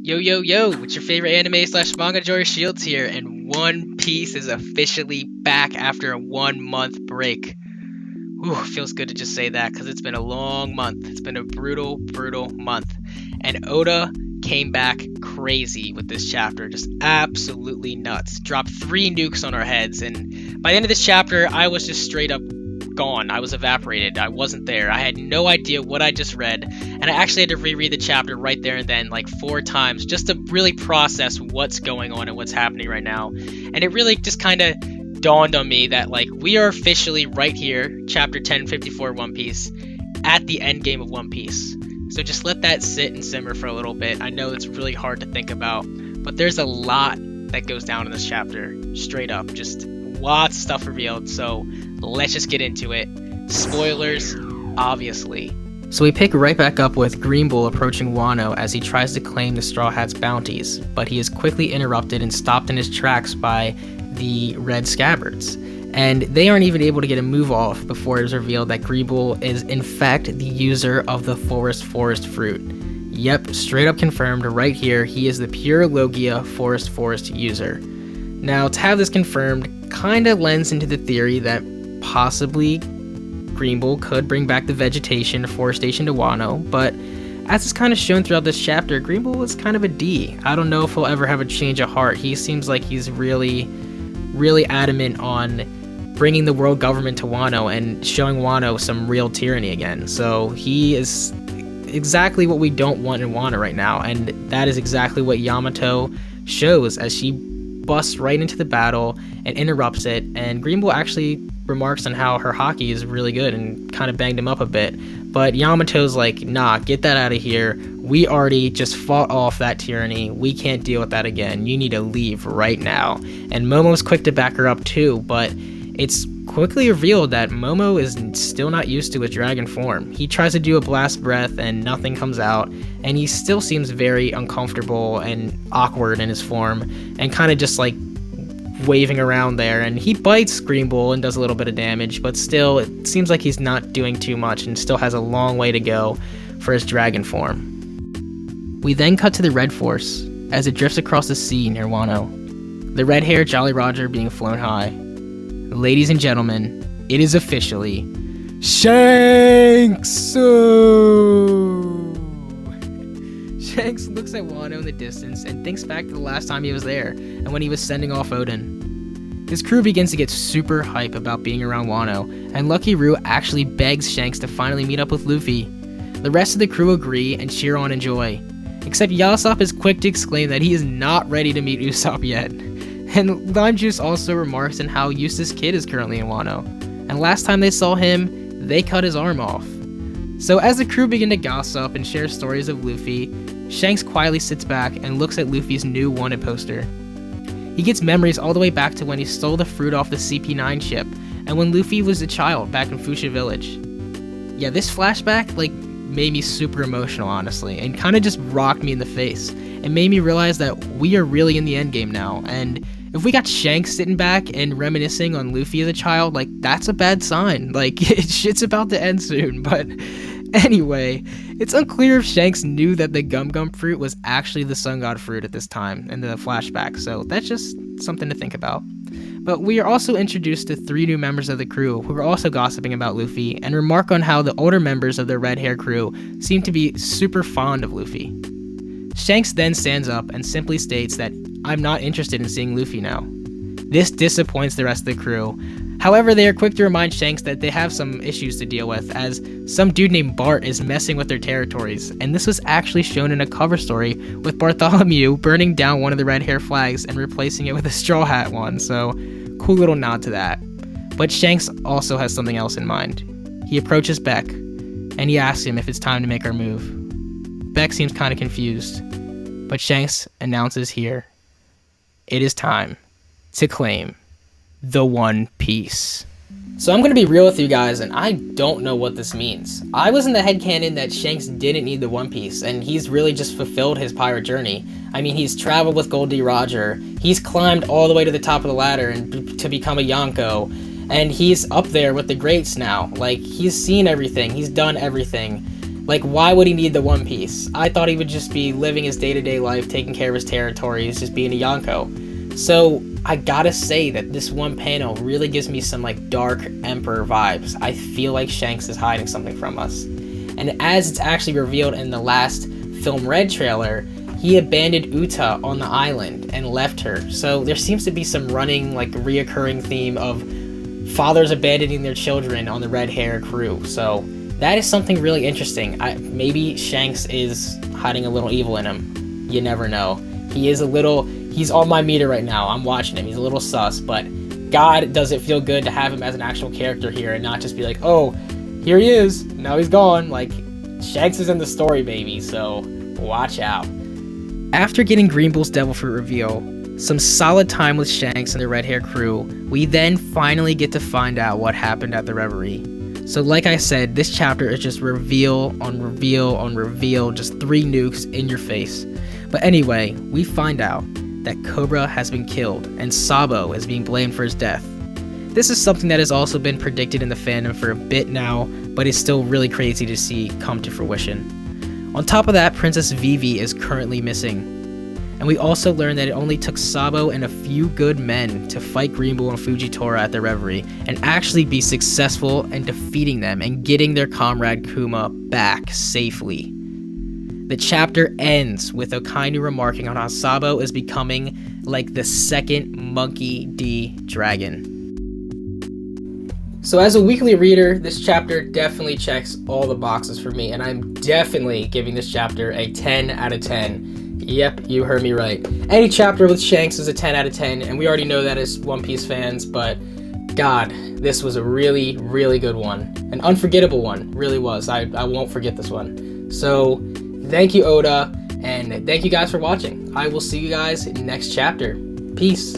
Yo, yo, yo, it's your favorite anime slash manga Jory Shields here, and One Piece is officially back after a 1 month break. Whew, feels good to just say that because it's been a long month. It's been a brutal, brutal month. And Oda came back crazy with this chapter, just absolutely nuts. Dropped 3 nukes on our heads, and by the end of this chapter, I was just straight up gone. I was evaporated. I wasn't there. I had no idea what I just read, and I actually had to reread the chapter right there and then, like 4 times, just to really process what's going on and what's happening right now. And it really just kind of dawned on me that like we are officially right here, chapter 1054 One Piece, at the end game of One Piece. So just let that sit and simmer for a little bit. I know it's really hard to think about, but there's a lot that goes down in this chapter. Straight up, just lots of stuff revealed. So let's just get into it. Spoilers, obviously. So we pick right back up with Green Bull approaching Wano as he tries to claim the Straw Hat's bounties, but he is quickly interrupted and stopped in his tracks by the Red Scabbards. And they aren't even able to get a move off before it is revealed that Green Bull is in fact the user of the forest fruit. Yep, straight up confirmed right here, he is the pure Logia forest user. Now, to have this confirmed kinda lends into the theory that possibly Green Bull could bring back the vegetation forestation to Wano, but as is kind of shown throughout this chapter, Green Bull is kind of a D. I don't know if he'll ever have a change of heart. He seems like he's really adamant on bringing the world government to Wano and showing Wano some real tyranny again. So he is exactly what we don't want in Wano right now, and that is exactly what Yamato shows as she busts right into the battle and interrupts it, and Green Bull actually remarks on how her hockey is really good and kind of banged him up a bit, but Yamato's like, nah, get that out of here. We already just fought off that tyranny. We can't deal with that again. You need to leave right now. And Momo's quick to back her up too, but it's quickly revealed that Momo is still not used to his dragon form. He tries to do a blast breath and nothing comes out, and he still seems very uncomfortable and awkward in his form and kind of just like waving around there, and he bites Green Bull and does a little bit of damage, but still it seems like he's not doing too much and still has a long way to go for his dragon form. We then cut to the Red Force as it drifts across the sea near Wano. The red-haired Jolly Roger being flown high. Ladies and gentlemen, it is officially Shanks! Shanks looks at Wano in the distance and thinks back to the last time he was there and when he was sending off Odin. His crew begins to get super hype about being around Wano, and Lucky Roo actually begs Shanks to finally meet up with Luffy. The rest of the crew agree and cheer on in joy, except Yasopp is quick to exclaim that he is not ready to meet Usopp yet. And Lime Juice also remarks on how Eustace Kid is currently in Wano, and last time they saw him, they cut his arm off. So as the crew begin to gossip and share stories of Luffy, Shanks quietly sits back and looks at Luffy's new wanted poster. He gets memories all the way back to when he stole the fruit off the CP9 ship, and when Luffy was a child back in Fuchsia Village. Yeah, this flashback, made me super emotional, honestly, and kind of just rocked me in the face. It made me realize that we are really in the endgame now, and if we got Shanks sitting back and reminiscing on Luffy as a child, that's a bad sign. Shit's about to end soon, but anyway, it's unclear if Shanks knew that the Gum Gum fruit was actually the Sun God fruit at this time in the flashback, so that's just something to think about. But we are also introduced to 3 new members of the crew who are also gossiping about Luffy and remark on how the older members of the Red Hair crew seem to be super fond of Luffy. Shanks then stands up and simply states that I'm not interested in seeing Luffy now. This disappoints the rest of the crew. However, they are quick to remind Shanks that they have some issues to deal with, as some dude named Bart is messing with their territories, and this was actually shown in a cover story with Bartholomew burning down one of the red hair flags and replacing it with a Straw Hat one, so cool little nod to that. But Shanks also has something else in mind. He approaches Beck, and he asks him if it's time to make our move. Beck seems kind of confused, but Shanks announces here, it is time to claim the One Piece. So I'm going to be real with you guys, and I don't know what this means. I was in the headcanon that Shanks didn't need the One Piece, and he's really just fulfilled his pirate journey. I mean, he's traveled with Gold D. Roger, he's climbed all the way to the top of the ladder and to become a Yonko, and he's up there with the greats now. He's seen everything, he's done everything. Like, why would he need the One Piece? I thought he would just be living his day-to-day life, taking care of his territories, just being a Yonko. So I gotta say that this one panel really gives me some like Dark Emperor vibes. I feel like Shanks is hiding something from us. And as it's actually revealed in the last Film Red trailer, he abandoned Uta on the island and left her. So there seems to be some running, like, reoccurring theme of fathers abandoning their children on the Red Hair crew. So that is something really interesting. Maybe Shanks is hiding a little evil in him. You never know. He's on my meter right now. I'm watching him. He's a little sus, but God, does it feel good to have him as an actual character here and not just be like, oh, here he is, now he's gone. Like, Shanks is in the story, baby, so watch out. After getting Green Bull's Devil Fruit reveal, some solid time with Shanks and the Red Hair crew, we then finally get to find out what happened at the Reverie. So like I said, this chapter is just reveal on reveal on reveal, just 3 nukes in your face. But anyway, we find out that Cobra has been killed and Sabo is being blamed for his death. This is something that has also been predicted in the fandom for a bit now, but it's still really crazy to see come to fruition. On top of that, Princess Vivi is currently missing. And we also learn that it only took Sabo and a few good men to fight Green Bull and Fujitora at the Reverie, and actually be successful in defeating them and getting their comrade Kuma back safely. The chapter ends with Okainu remarking on how Sabo is becoming like the second Monkey D. Dragon. So as a weekly reader, this chapter definitely checks all the boxes for me, and I'm definitely giving this chapter a 10 out of 10. Yep, you heard me right. Any chapter with Shanks is a 10 out of 10, and we already know that as One Piece fans, but God, this was a really, really good one. An unforgettable one, really was. I won't forget this one. So, thank you, Oda, and thank you guys for watching. I will see you guys next chapter. Peace.